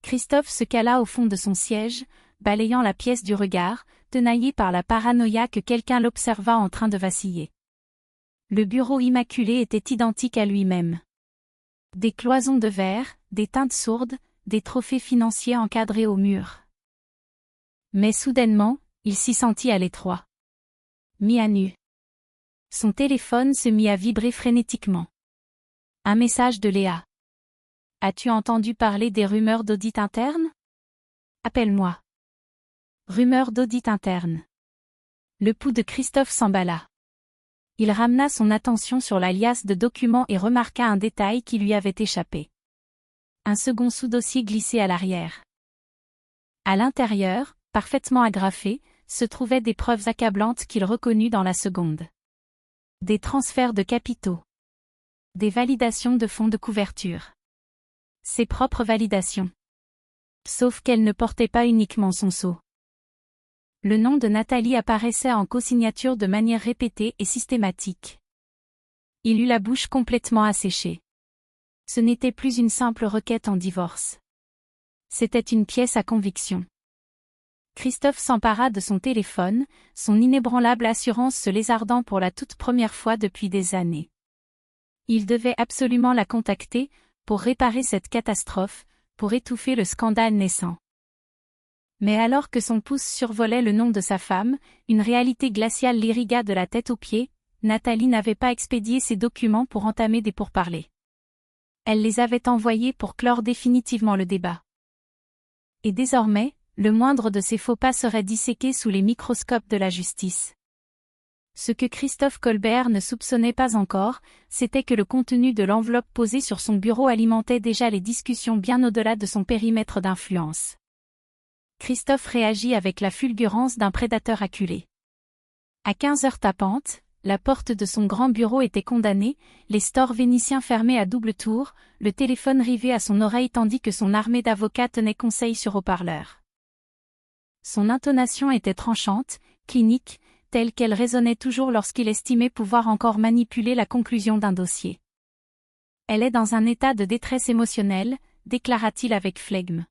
Christophe se cala au fond de son siège, balayant la pièce du regard, tenaillé par la paranoïa que quelqu'un l'observa en train de vaciller. Le bureau immaculé était identique à lui-même. Des cloisons de verre, des teintes sourdes, des trophées financiers encadrés au mur. Mais soudainement, il s'y sentit à l'étroit. Mis à nu. Son téléphone se mit à vibrer frénétiquement. Un message de Léa. « As-tu entendu parler des rumeurs d'audit interne ? Appelle-moi. » Rumeurs d'audit interne. Le pouls de Christophe s'emballa. Il ramena son attention sur la liasse de documents et remarqua un détail qui lui avait échappé. Un second sous-dossier glissé à l'arrière. À l'intérieur, parfaitement agrafé, se trouvaient des preuves accablantes qu'il reconnut dans la seconde. Des transferts de capitaux. Des validations de fonds de couverture. Ses propres validations. Sauf qu'elle ne portait pas uniquement son sceau. Le nom de Nathalie apparaissait en co-signature de manière répétée et systématique. Il eut la bouche complètement asséchée. Ce n'était plus une simple requête en divorce. C'était une pièce à conviction. Christophe s'empara de son téléphone, son inébranlable assurance se lézardant pour la toute première fois depuis des années. Il devait absolument la contacter, pour réparer cette catastrophe, pour étouffer le scandale naissant. Mais alors que son pouce survolait le nom de sa femme, une réalité glaciale l'irrigua de la tête aux pieds, Nathalie n'avait pas expédié ses documents pour entamer des pourparlers. Elle les avait envoyés pour clore définitivement le débat. Et désormais, le moindre de ses faux pas serait disséqué sous les microscopes de la justice. Ce que Christophe Colbert ne soupçonnait pas encore, c'était que le contenu de l'enveloppe posée sur son bureau alimentait déjà les discussions bien au-delà de son périmètre d'influence. Christophe réagit avec la fulgurance d'un prédateur acculé. À 15 heures tapantes, la porte de son grand bureau était condamnée, les stores vénitiens fermés à double tour, le téléphone rivé à son oreille tandis que son armée d'avocats tenait conseil sur haut-parleur. Son intonation était tranchante, clinique, telle qu'elle résonnait toujours lorsqu'il estimait pouvoir encore manipuler la conclusion d'un dossier. « Elle est dans un état de détresse émotionnelle », déclara-t-il avec flegme.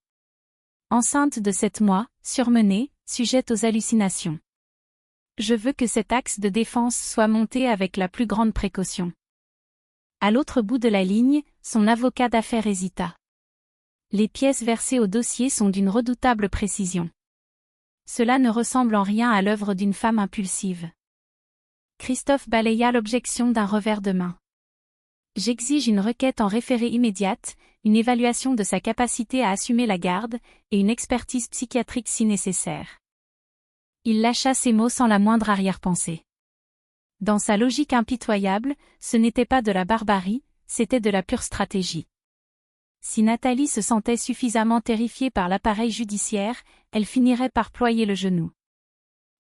Enceinte de 7 mois, surmenée, sujette aux hallucinations. Je veux que cet axe de défense soit monté avec la plus grande précaution. À l'autre bout de la ligne, son avocat d'affaires hésita. Les pièces versées au dossier sont d'une redoutable précision. Cela ne ressemble en rien à l'œuvre d'une femme impulsive. Christophe balaya l'objection d'un revers de main. J'exige une requête en référé immédiate, une évaluation de sa capacité à assumer la garde, et une expertise psychiatrique si nécessaire. Il lâcha ces mots sans la moindre arrière-pensée. Dans sa logique impitoyable, ce n'était pas de la barbarie, c'était de la pure stratégie. Si Nathalie se sentait suffisamment terrifiée par l'appareil judiciaire, elle finirait par ployer le genou.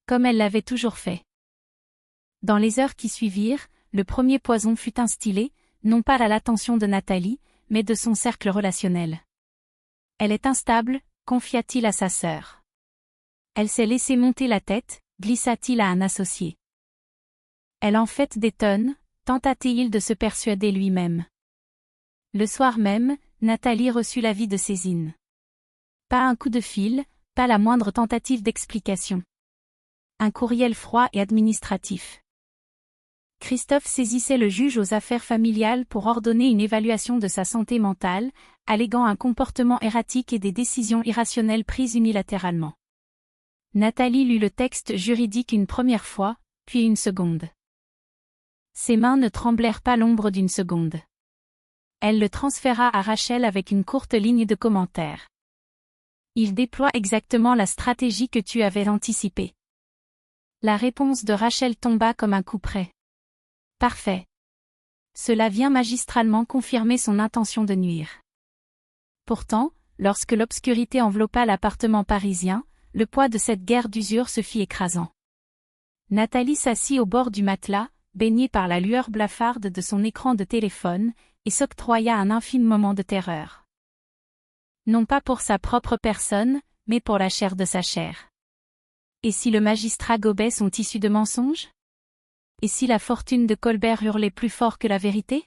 Comme elle l'avait toujours fait. Dans les heures qui suivirent, le premier poison fut instillé, non pas à l'attention de Nathalie, mais de son cercle relationnel. Elle est instable, confia-t-il à sa sœur. Elle s'est laissé monter la tête, glissa-t-il à un associé. Elle en fait des tonnes, tenta-t-il de se persuader lui-même. Le soir même, Nathalie reçut l'avis de saisine. Pas un coup de fil, pas la moindre tentative d'explication. Un courriel froid et administratif. Christophe saisissait le juge aux affaires familiales pour ordonner une évaluation de sa santé mentale, alléguant un comportement erratique et des décisions irrationnelles prises unilatéralement. Nathalie lut le texte juridique une première fois, puis une seconde. Ses mains ne tremblèrent pas l'ombre d'une seconde. Elle le transféra à Rachel avec une courte ligne de commentaire. Il déploie exactement la stratégie que tu avais anticipée. La réponse de Rachel tomba comme un coup près. Parfait. Cela vient magistralement confirmer son intention de nuire. Pourtant, lorsque l'obscurité enveloppa l'appartement parisien, le poids de cette guerre d'usure se fit écrasant. Nathalie s'assit au bord du matelas, baignée par la lueur blafarde de son écran de téléphone, et s'octroya un infime moment de terreur. Non pas pour sa propre personne, mais pour la chair de sa chair. Et si le magistrat gobait son tissu de mensonges? Et si la fortune de Colbert hurlait plus fort que la vérité?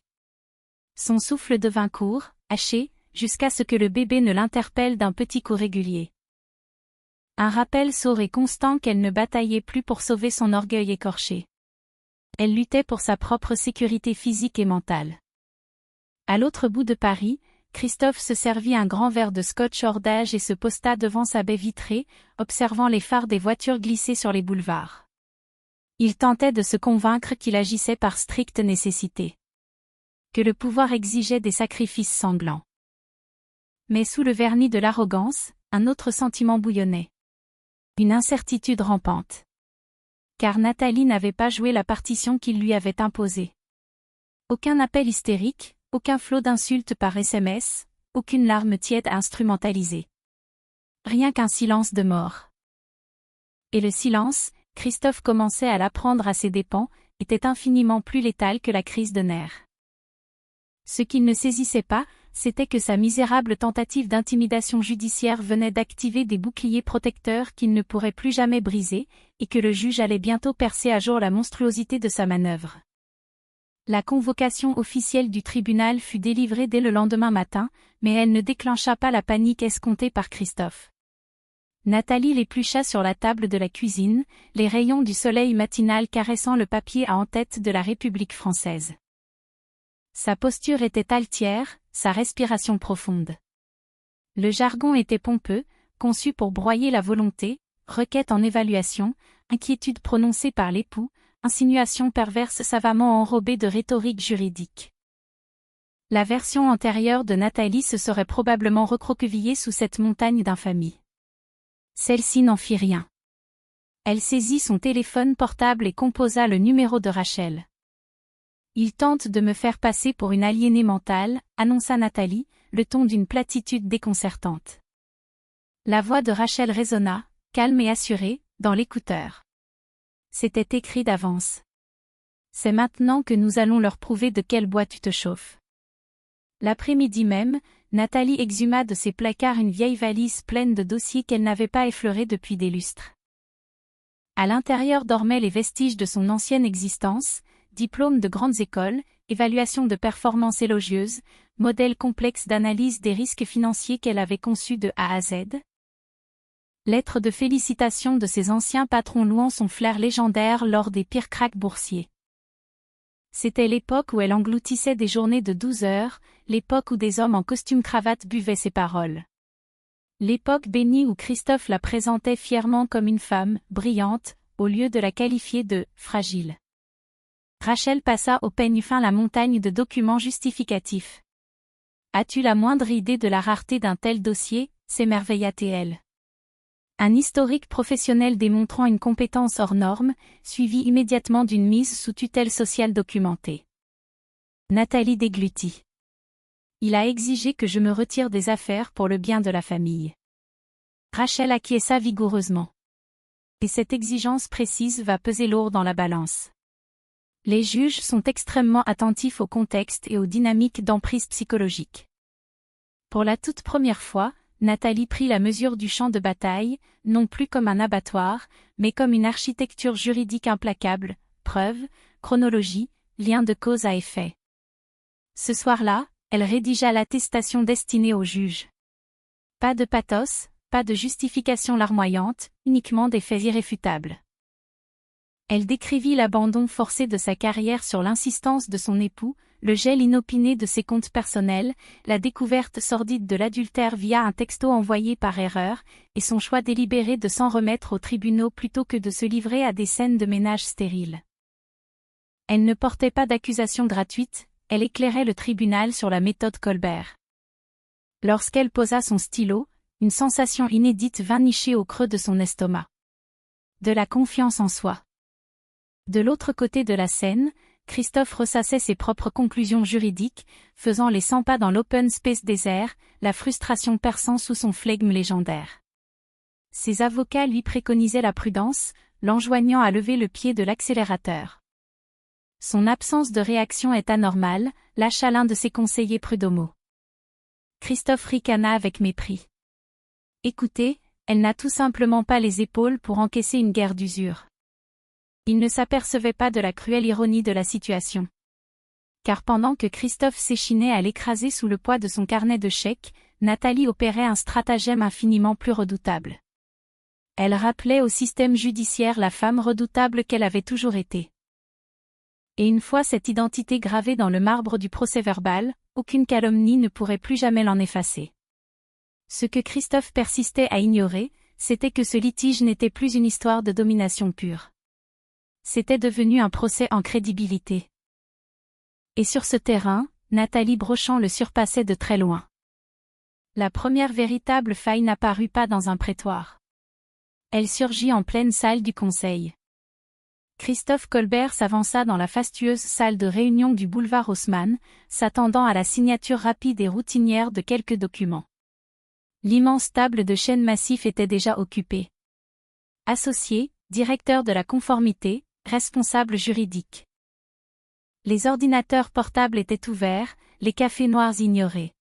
Son souffle devint court, haché, jusqu'à ce que le bébé ne l'interpelle d'un petit coup régulier. Un rappel sourd et constant qu'elle ne bataillait plus pour sauver son orgueil écorché. Elle luttait pour sa propre sécurité physique et mentale. À l'autre bout de Paris, Christophe se servit un grand verre de scotch hors d'âge et se posta devant sa baie vitrée, observant les phares des voitures glisser sur les boulevards. Il tentait de se convaincre qu'il agissait par stricte nécessité. Que le pouvoir exigeait des sacrifices sanglants. Mais sous le vernis de l'arrogance, un autre sentiment bouillonnait. Une incertitude rampante. Car Nathalie n'avait pas joué la partition qu'il lui avait imposée. Aucun appel hystérique, aucun flot d'insultes par SMS, aucune larme tiède instrumentalisée. Rien qu'un silence de mort. Et le silence, Christophe commençait à l'apprendre à ses dépens, était infiniment plus létal que la crise de nerfs. Ce qu'il ne saisissait pas, c'était que sa misérable tentative d'intimidation judiciaire venait d'activer des boucliers protecteurs qu'il ne pourrait plus jamais briser, et que le juge allait bientôt percer à jour la monstruosité de sa manœuvre. La convocation officielle du tribunal fut délivrée dès le lendemain matin, mais elle ne déclencha pas la panique escomptée par Christophe. Nathalie l'éplucha sur la table de la cuisine, les rayons du soleil matinal caressant le papier à en-tête de la République française. Sa posture était altière, sa respiration profonde. Le jargon était pompeux, conçu pour broyer la volonté, requête en évaluation, inquiétude prononcée par l'époux, insinuation perverse savamment enrobée de rhétorique juridique. La version antérieure de Nathalie se serait probablement recroquevillée sous cette montagne d'infamie. Celle-ci n'en fit rien. Elle saisit son téléphone portable et composa le numéro de Rachel. Il tente de me faire passer pour une aliénée mentale, annonça Nathalie, le ton d'une platitude déconcertante. La voix de Rachel résonna, calme et assurée, dans l'écouteur. C'était écrit d'avance. C'est maintenant que nous allons leur prouver de quel bois tu te chauffes. L'après-midi même, Nathalie exhuma de ses placards une vieille valise pleine de dossiers qu'elle n'avait pas effleurés depuis des lustres. À l'intérieur dormaient les vestiges de son ancienne existence, diplômes de grandes écoles, évaluation de performances élogieuses, modèle complexe d'analyse des risques financiers qu'elle avait conçus de A à Z. Lettres de félicitations de ses anciens patrons louant son flair légendaire lors des pires cracks boursiers. C'était l'époque où elle engloutissait des journées de 12 heures, l'époque où des hommes en costume-cravate buvaient ses paroles. L'époque bénie où Christophe la présentait fièrement comme une femme, brillante, au lieu de la qualifier de « fragile ». Rachel passa au peigne fin la montagne de documents justificatifs. « As-tu la moindre idée de la rareté d'un tel dossier ?» s'émerveilla-t-elle. Un historique professionnel démontrant une compétence hors norme, suivi immédiatement d'une mise sous tutelle sociale documentée. Nathalie déglutit. Il a exigé que je me retire des affaires pour le bien de la famille. Rachel acquiesça vigoureusement. Et cette exigence précise va peser lourd dans la balance. Les juges sont extrêmement attentifs au contexte et aux dynamiques d'emprise psychologique. Pour la toute première fois, Nathalie prit la mesure du champ de bataille, non plus comme un abattoir, mais comme une architecture juridique implacable, preuves, chronologie, lien de cause à effet. Ce soir-là, elle rédigea l'attestation destinée au juge. Pas de pathos, pas de justification larmoyante, uniquement des faits irréfutables. Elle décrivit l'abandon forcé de sa carrière sur l'insistance de son époux, le gel inopiné de ses comptes personnels, la découverte sordide de l'adultère via un texto envoyé par erreur, et son choix délibéré de s'en remettre aux tribunaux plutôt que de se livrer à des scènes de ménage stériles. Elle ne portait pas d'accusation gratuite, elle éclairait le tribunal sur la méthode Colbert. Lorsqu'elle posa son stylo, une sensation inédite vint nicher au creux de son estomac. De la confiance en soi. De l'autre côté de la scène, Christophe ressassait ses propres conclusions juridiques, faisant les 100 pas dans l'open space désert, la frustration perçant sous son flegme légendaire. Ses avocats lui préconisaient la prudence, l'enjoignant à lever le pied de l'accélérateur. Son absence de réaction est anormale, lâcha l'un de ses conseillers prud'homaux. Christophe ricana avec mépris. Écoutez, elle n'a tout simplement pas les épaules pour encaisser une guerre d'usure. Il ne s'apercevait pas de la cruelle ironie de la situation. Car pendant que Christophe s'échinait à l'écraser sous le poids de son carnet de chèques, Nathalie opérait un stratagème infiniment plus redoutable. Elle rappelait au système judiciaire la femme redoutable qu'elle avait toujours été. Et une fois cette identité gravée dans le marbre du procès-verbal, aucune calomnie ne pourrait plus jamais l'en effacer. Ce que Christophe persistait à ignorer, c'était que ce litige n'était plus une histoire de domination pure. C'était devenu un procès en crédibilité. Et sur ce terrain, Nathalie Brochant le surpassait de très loin. La première véritable faille n'apparut pas dans un prétoire. Elle surgit en pleine salle du Conseil. Christophe Colbert s'avança dans la fastueuse salle de réunion du boulevard Haussmann, s'attendant à la signature rapide et routinière de quelques documents. L'immense table de chêne massif était déjà occupée. Associé, directeur de la conformité, responsable juridique. Les ordinateurs portables étaient ouverts, les cafés noirs ignorés.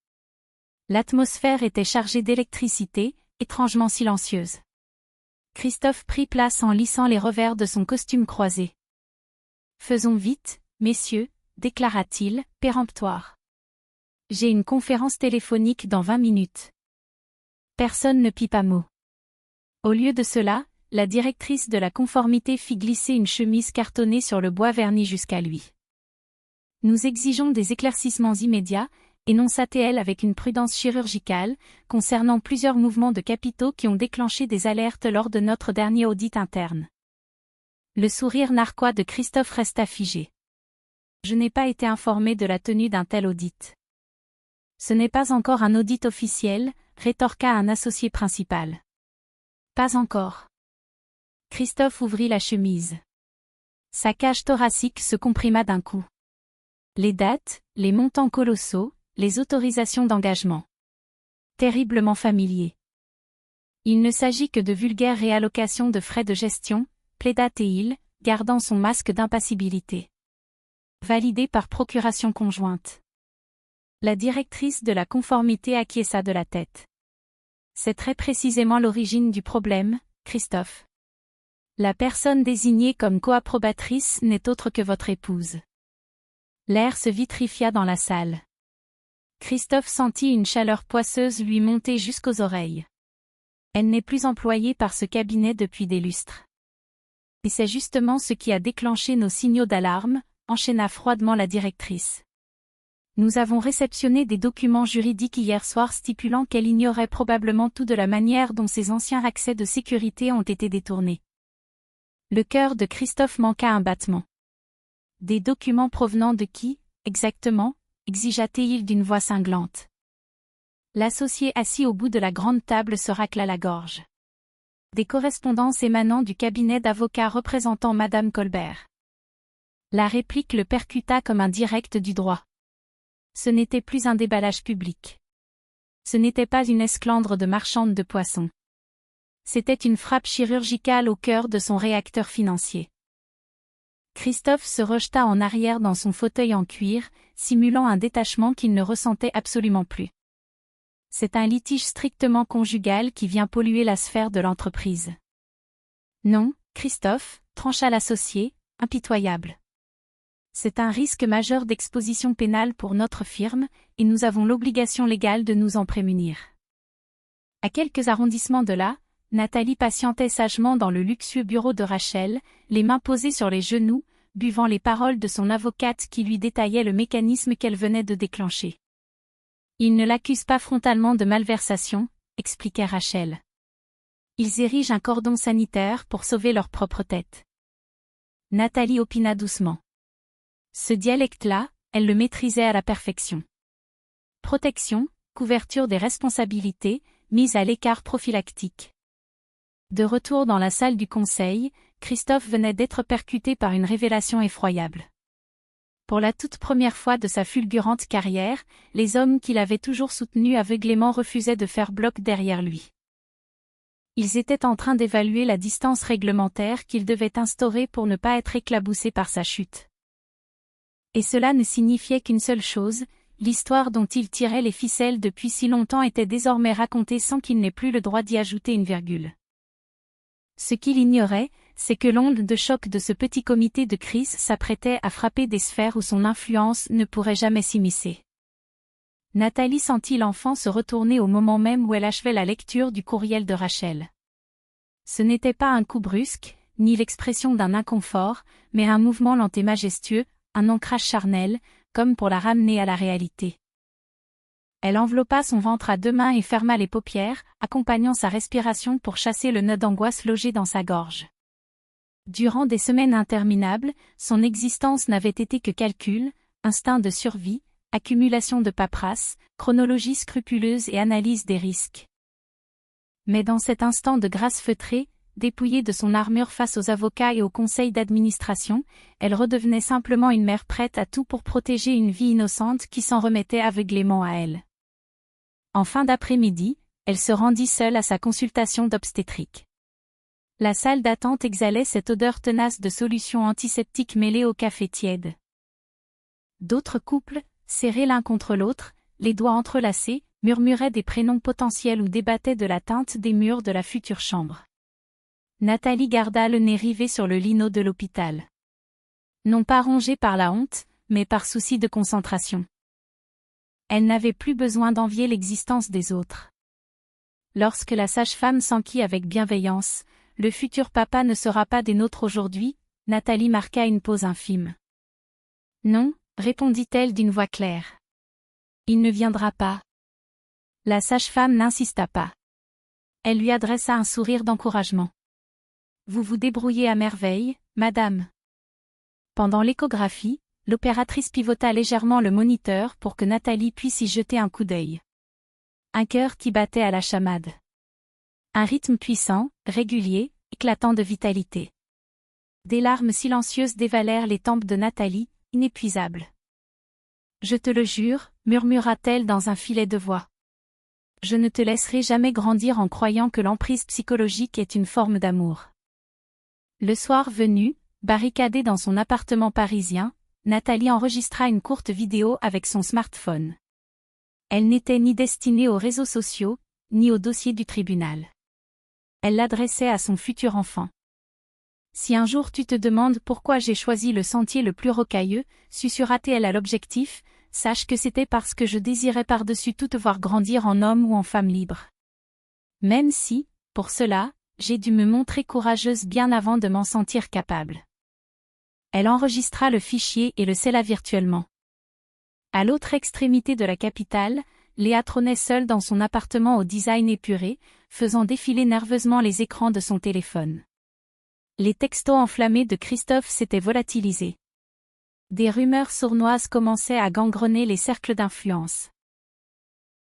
L'atmosphère était chargée d'électricité, étrangement silencieuse. Christophe prit place en lissant les revers de son costume croisé. « Faisons vite, messieurs, déclara-t-il, péremptoire. J'ai une conférence téléphonique dans 20 minutes. Personne ne pipa mot. Au lieu de cela, la directrice de la conformité fit glisser une chemise cartonnée sur le bois verni jusqu'à lui. « Nous exigeons des éclaircissements immédiats, énonça-t-elle avec une prudence chirurgicale, concernant plusieurs mouvements de capitaux qui ont déclenché des alertes lors de notre dernier audit interne. » Le sourire narquois de Christophe resta figé. « Je n'ai pas été informé de la tenue d'un tel audit. »« Ce n'est pas encore un audit officiel, » rétorqua un associé principal. « Pas encore. » Christophe ouvrit la chemise. Sa cage thoracique se comprima d'un coup. Les dates, les montants colossaux, les autorisations d'engagement. Terriblement familier. Il ne s'agit que de vulgaires réallocations de frais de gestion, plaida-t-il, gardant son masque d'impassibilité. Validé par procuration conjointe. La directrice de la conformité acquiesça de la tête. C'est très précisément l'origine du problème, Christophe. La personne désignée comme coapprobatrice n'est autre que votre épouse. L'air se vitrifia dans la salle. Christophe sentit une chaleur poisseuse lui monter jusqu'aux oreilles. Elle n'est plus employée par ce cabinet depuis des lustres. Et c'est justement ce qui a déclenché nos signaux d'alarme, enchaîna froidement la directrice. Nous avons réceptionné des documents juridiques hier soir stipulant qu'elle ignorait probablement tout de la manière dont ses anciens accès de sécurité ont été détournés. Le cœur de Christophe manqua un battement. Des documents provenant de qui, exactement, exigea-t-il d'une voix cinglante. L'associé assis au bout de la grande table se racla la gorge. Des correspondances émanant du cabinet d'avocats représentant Madame Colbert. La réplique le percuta comme un direct du droit. Ce n'était plus un déballage public. Ce n'était pas une esclandre de marchande de poissons. C'était une frappe chirurgicale au cœur de son réacteur financier. Christophe se rejeta en arrière dans son fauteuil en cuir, simulant un détachement qu'il ne ressentait absolument plus. C'est un litige strictement conjugal qui vient polluer la sphère de l'entreprise. Non, Christophe, trancha l'associé, impitoyable. C'est un risque majeur d'exposition pénale pour notre firme, et nous avons l'obligation légale de nous en prémunir. À quelques arrondissements de là, Nathalie patientait sagement dans le luxueux bureau de Rachel, les mains posées sur les genoux, buvant les paroles de son avocate qui lui détaillait le mécanisme qu'elle venait de déclencher. Ils ne l'accusent pas frontalement de malversation, expliquait Rachel. Ils érigent un cordon sanitaire pour sauver leur propre tête. Nathalie opina doucement. Ce dialecte-là, elle le maîtrisait à la perfection. Protection, couverture des responsabilités, mise à l'écart prophylactique. De retour dans la salle du conseil, Christophe venait d'être percuté par une révélation effroyable. Pour la toute première fois de sa fulgurante carrière, les hommes qu'il avait toujours soutenus aveuglément refusaient de faire bloc derrière lui. Ils étaient en train d'évaluer la distance réglementaire qu'ils devaient instaurer pour ne pas être éclaboussés par sa chute. Et cela ne signifiait qu'une seule chose, l'histoire dont il tirait les ficelles depuis si longtemps était désormais racontée sans qu'il n'ait plus le droit d'y ajouter une virgule. Ce qu'il ignorait, c'est que l'onde de choc de ce petit comité de crise s'apprêtait à frapper des sphères où son influence ne pourrait jamais s'immiscer. Nathalie sentit l'enfant se retourner au moment même où elle achevait la lecture du courriel de Rachel. Ce n'était pas un coup brusque, ni l'expression d'un inconfort, mais un mouvement lent et majestueux, un ancrage charnel, comme pour la ramener à la réalité. Elle enveloppa son ventre à deux mains et ferma les paupières, accompagnant sa respiration pour chasser le nœud d'angoisse logé dans sa gorge. Durant des semaines interminables, son existence n'avait été que calcul, instinct de survie, accumulation de paperasse, chronologie scrupuleuse et analyse des risques. Mais dans cet instant de grâce feutrée, dépouillée de son armure face aux avocats et au conseil d'administration, elle redevenait simplement une mère prête à tout pour protéger une vie innocente qui s'en remettait aveuglément à elle. En fin d'après-midi, elle se rendit seule à sa consultation d'obstétrique. La salle d'attente exhalait cette odeur tenace de solution antiseptique mêlée au café tiède. D'autres couples, serrés l'un contre l'autre, les doigts entrelacés, murmuraient des prénoms potentiels ou débattaient de la teinte des murs de la future chambre. Nathalie garda le nez rivé sur le lino de l'hôpital. Non pas rongée par la honte, mais par souci de concentration. Elle n'avait plus besoin d'envier l'existence des autres. Lorsque la sage-femme s'enquit avec bienveillance, « Le futur papa ne sera pas des nôtres aujourd'hui », Nathalie marqua une pause infime. « Non », répondit-elle d'une voix claire. « Il ne viendra pas. » La sage-femme n'insista pas. Elle lui adressa un sourire d'encouragement. « Vous vous débrouillez à merveille, madame. » Pendant l'échographie, l'opératrice pivota légèrement le moniteur pour que Nathalie puisse y jeter un coup d'œil. Un cœur qui battait à la chamade. Un rythme puissant, régulier, éclatant de vitalité. Des larmes silencieuses dévalèrent les tempes de Nathalie, inépuisables. « Je te le jure », murmura-t-elle dans un filet de voix. « Je ne te laisserai jamais grandir en croyant que l'emprise psychologique est une forme d'amour. » Le soir venu, barricadée dans son appartement parisien, Nathalie enregistra une courte vidéo avec son smartphone. Elle n'était ni destinée aux réseaux sociaux, ni au dossier du tribunal. Elle l'adressait à son futur enfant. « Si un jour tu te demandes pourquoi j'ai choisi le sentier le plus rocailleux, susurra-t-elle à l'objectif, sache que c'était parce que je désirais par-dessus tout te voir grandir en homme ou en femme libre. Même si, pour cela, j'ai dû me montrer courageuse bien avant de m'en sentir capable. » Elle enregistra le fichier et le scella virtuellement. À l'autre extrémité de la capitale, Léa trônait seule dans son appartement au design épuré, faisant défiler nerveusement les écrans de son téléphone. Les textos enflammés de Christophe s'étaient volatilisés. Des rumeurs sournoises commençaient à gangrener les cercles d'influence.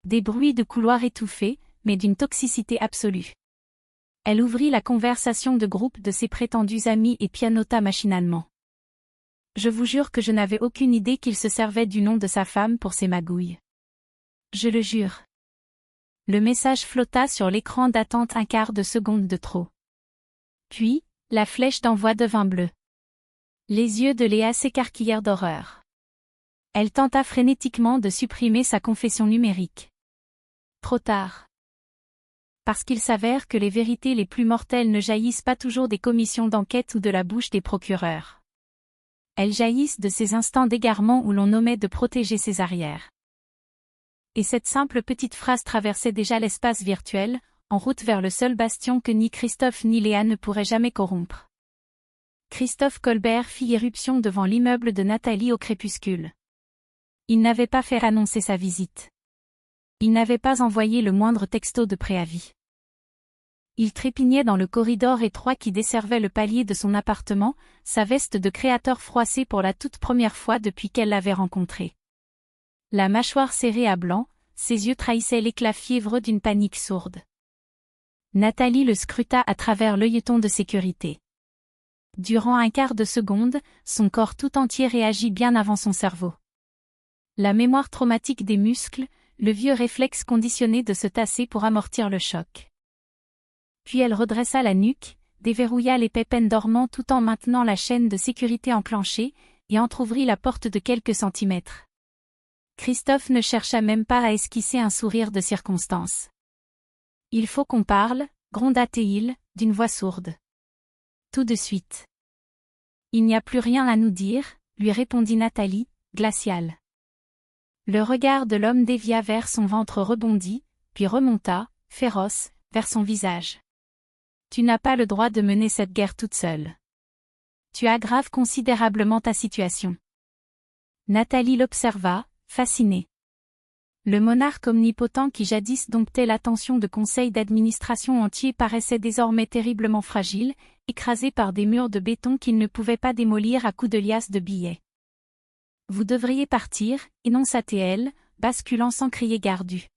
Des bruits de couloirs étouffés, mais d'une toxicité absolue. Elle ouvrit la conversation de groupe de ses prétendus amis et pianota machinalement. Je vous jure que je n'avais aucune idée qu'il se servait du nom de sa femme pour ses magouilles. Je le jure. Le message flotta sur l'écran d'attente un quart de seconde de trop. Puis, la flèche d'envoi devint bleue. Les yeux de Léa s'écarquillèrent d'horreur. Elle tenta frénétiquement de supprimer sa confession numérique. Trop tard. Parce qu'il s'avère que les vérités les plus mortelles ne jaillissent pas toujours des commissions d'enquête ou de la bouche des procureurs. Elles jaillissent de ces instants d'égarement où l'on omet de protéger ses arrières. Et cette simple petite phrase traversait déjà l'espace virtuel, en route vers le seul bastion que ni Christophe ni Léa ne pourraient jamais corrompre. Christophe Colbert fit irruption devant l'immeuble de Nathalie au crépuscule. Il n'avait pas fait annoncer sa visite. Il n'avait pas envoyé le moindre texto de préavis. Il trépignait dans le corridor étroit qui desservait le palier de son appartement, sa veste de créateur froissée pour la toute première fois depuis qu'elle l'avait rencontré. La mâchoire serrée à blanc, ses yeux trahissaient l'éclat fiévreux d'une panique sourde. Nathalie le scruta à travers l'œilleton de sécurité. Durant un quart de seconde, son corps tout entier réagit bien avant son cerveau. La mémoire traumatique des muscles, le vieux réflexe conditionné de se tasser pour amortir le choc. Puis elle redressa la nuque, déverrouilla les pépins dormants tout en maintenant la chaîne de sécurité enclenchée, et entr'ouvrit la porte de quelques centimètres. Christophe ne chercha même pas à esquisser un sourire de circonstance. « Il faut qu'on parle », gronda-t-il, d'une voix sourde. « Tout de suite. »« Il n'y a plus rien à nous dire », lui répondit Nathalie, glaciale. Le regard de l'homme dévia vers son ventre rebondi, puis remonta, féroce, vers son visage. « Tu n'as pas le droit de mener cette guerre toute seule. Tu aggraves considérablement ta situation. » Nathalie l'observa, fascinée. Le monarque omnipotent qui jadis domptait l'attention de conseils d'administration entiers paraissait désormais terriblement fragile, écrasé par des murs de béton qu'il ne pouvait pas démolir à coups de liasses de billets. « Vous devriez partir », énonça-t-elle, basculant sans crier gardu.